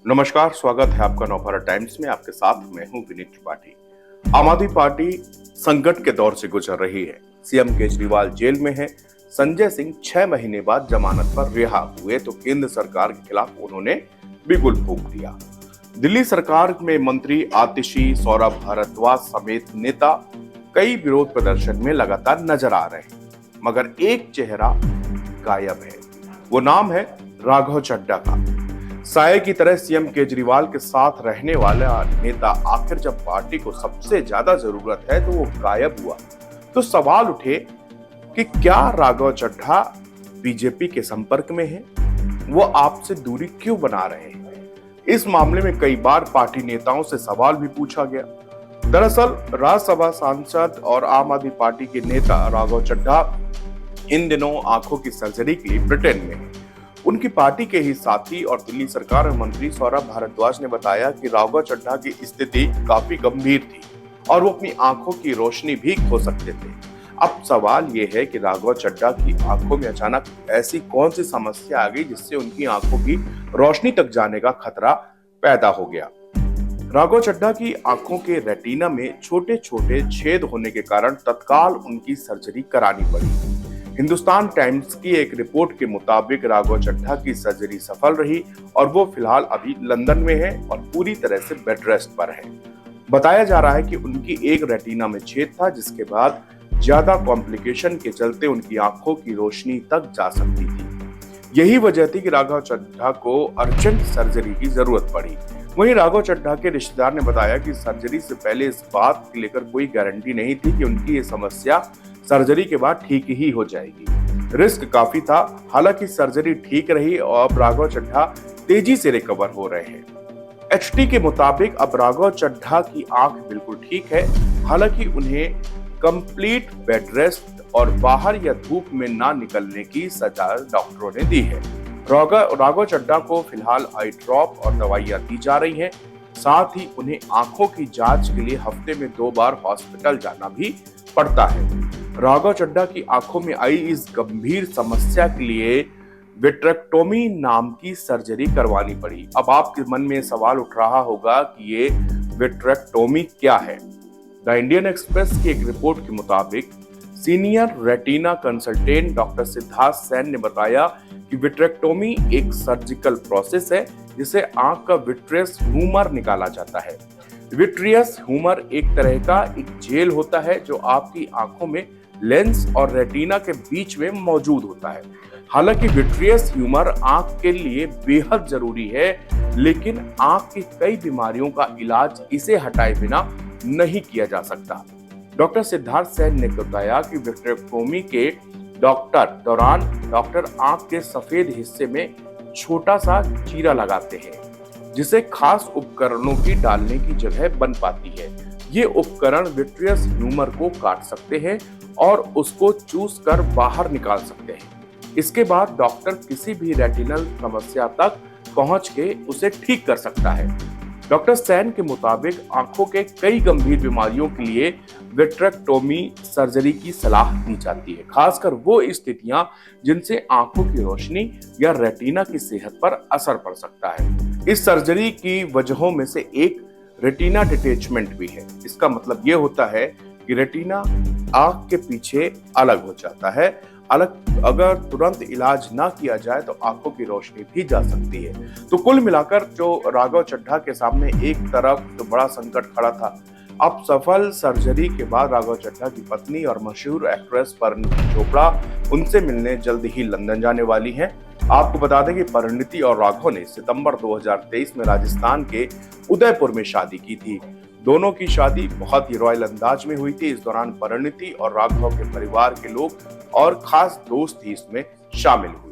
नमस्कार, स्वागत है आपका नवभारत टाइम्स में। आपके साथ मैं हूं विनीत त्रिपाठी। आम आदमी पार्टी संकट के दौर से गुजर रही है। सीएम केजरीवाल जेल में है। संजय सिंह 6 महीने बाद जमानत पर रिहा हुए तो केंद्र सरकार के खिलाफ उन्होंने बिगुल फूंक दिया। दिल्ली सरकार में मंत्री आतिशी, सौरभ भारद्वाज समेत नेता कई विरोध प्रदर्शन में लगातार नजर आ रहे हैं, मगर एक चेहरा गायब है। वो नाम है राघव चड्ढा का। साये की तरह सीएम केजरीवाल के साथ रहने वाला नेता आखिर जब पार्टी को सबसे ज्यादा जरूरत है तो वो गायब हुआ। तो सवाल उठे कि क्या राघव चड्ढा बीजेपी के संपर्क में है? वो आपसे दूरी क्यों बना रहे हैं? इस मामले में कई बार पार्टी नेताओं से सवाल भी पूछा गया। दरअसल राज्यसभा सांसद और आम आदमी पार्टी के नेता राघव चड्ढा इन दिनों आंखों की सर्जरी के लिए ब्रिटेन में है। उनकी पार्टी के ही साथी और दिल्ली सरकार में मंत्री सौरभ भारद्वाज ने बताया कि राघव चड्ढा की स्थिति काफी गंभीर थी और वो अपनी आंखों की रोशनी भी खो सकते थे। अब सवाल ये है कि राघव चड्ढा की आंखों में अचानक ऐसी कौन सी समस्या आ गई जिससे उनकी आंखों की रोशनी तक जाने का खतरा पैदा हो गया। राघव चड्ढा की आंखों के रेटिना में छोटे छोटे छेद होने के कारण तत्काल उनकी सर्जरी करानी पड़ी। हिंदुस्तान टाइम्स की एक रिपोर्ट के मुताबिक राघव चड्ढा की सर्जरी सफल रही और वो फिलहाल अभी लंदन में है और पूरी तरह से बेड रेस्ट पर है। बताया जा रहा है कि उनकी एक रेटिना में छेद था, जिसके बाद ज्यादा कॉम्प्लिकेशन के चलते उनकी आंखों की रोशनी तक जा सकती थी। यही वजह थी कि राघव चड्ढा को अर्जेंट सर्जरी की जरूरत पड़ी। वहीं राघव चड्ढा के रिश्तेदार ने बताया कि सर्जरी से पहले इस बात को लेकर कोई गारंटी नहीं थी कि उनकी ये समस्या सर्जरी के बाद ठीक ही हो जाएगी। रिस्क काफी था। हालांकि सर्जरी ठीक रही और अब राघव चड्ढा तेजी से रिकवर हो रहे हैं। एचटी के मुताबिक अब राघव चड्ढा की आंख बिल्कुल ठीक है। हालांकि उन्हें कंप्लीट बेड रेस्ट और बाहर या धूप में ना निकलने की सजा डॉक्टरों ने दी है। राघव चड्ढा को फिलहाल आई ड्रॉप और दवाइयां दी जा रही हैं। साथ ही उन्हें आंखों की जांच के लिए हफ्ते में 2 बार हॉस्पिटल जाना भी पड़ता है। राघव चड्ढा की आंखों में आई इस गंभीर समस्या के लिए विट्रेक्टोमी नाम की सर्जरी करवानी पड़ी। अब आपके मन में सवाल उठ रहा होगा कि ये विट्रेक्टोमी क्या है? द इंडियन एक्सप्रेस की एक रिपोर्ट के मुताबिक senior retina consultant doctor Siddharth Sen ने बताया कि विट्रेक्टोमी एक सर्जिकल प्रोसेस है जिसे आंख का विट्रियस ह्यूमर निकाला जाता है। विट्रियस ह्यूमर एक तरह का एक जेल होता है जो आपकी आंखों में लेंस और रेटिना के बीच में मौजूद होता है। हालांकि विट्रियस ह्यूमर आंख के लिए बेहद जरूरी है, लेकिन आंख की कई बीमारियों का इलाज इसे हटाए बिना नहीं किया जा सकता। डॉक्टर सिद्धार्थ सैन ने बताया कि विट्रेक्टोमी के दौरान डॉक्टर आंख के सफेद हिस्से में छोटा सा चीरा लगाते हैं, जिसे खास उपकरणों की डालने की जगह बन पाती है। ये उपकरण विट्रियस ह्यूमर को काट सकते हैं और उसको चूस कर बाहर निकाल सकते हैं। इसके बाद डॉक्टर किसी भी रेटिनल समस्या तक पहुंच के उसे ठीक कर सकता है। डॉक्टर सैन के मुताबिक आंखों के कई गंभीर बीमारियों के लिए विट्रेक्टोमी सर्जरी की सलाह दी जाती है, खासकर वो स्थितियां जिनसे आंखों की रोशनी या रेटिना की सेहत पर असर पड़ सकता है। इस सर्जरी की वजहों में से एक रेटिना डिटैचमेंट भी है। इसका मतलब ये होता है कि रेटिना आंख के पीछे अलग हो जाता है। अगर तुरंत इलाज ना किया जाए तो आंखों की रोशनी भी जा सकती है। तो कुल मिलाकर जो राघव चड्ढा के सामने एक तरफ तो बड़ा संकट खड़ा था, अब सफल सर्जरी के बाद राघव चड्ढा की पत्नी और मशहूर एक्ट्रेस परिणीति चोपड़ा उनसे मिलने जल्द ही लंदन जाने वाली हैं। आपको बता दें कि परिणीति और राघव ने सितंबर 2023 में राजस्थान के उदयपुर में शादी की थी। दोनों की शादी बहुत ही रॉयल अंदाज में हुई थी। इस दौरान परिणीति और राघव के परिवार के लोग और खास दोस्त ही इसमें शामिल हुए।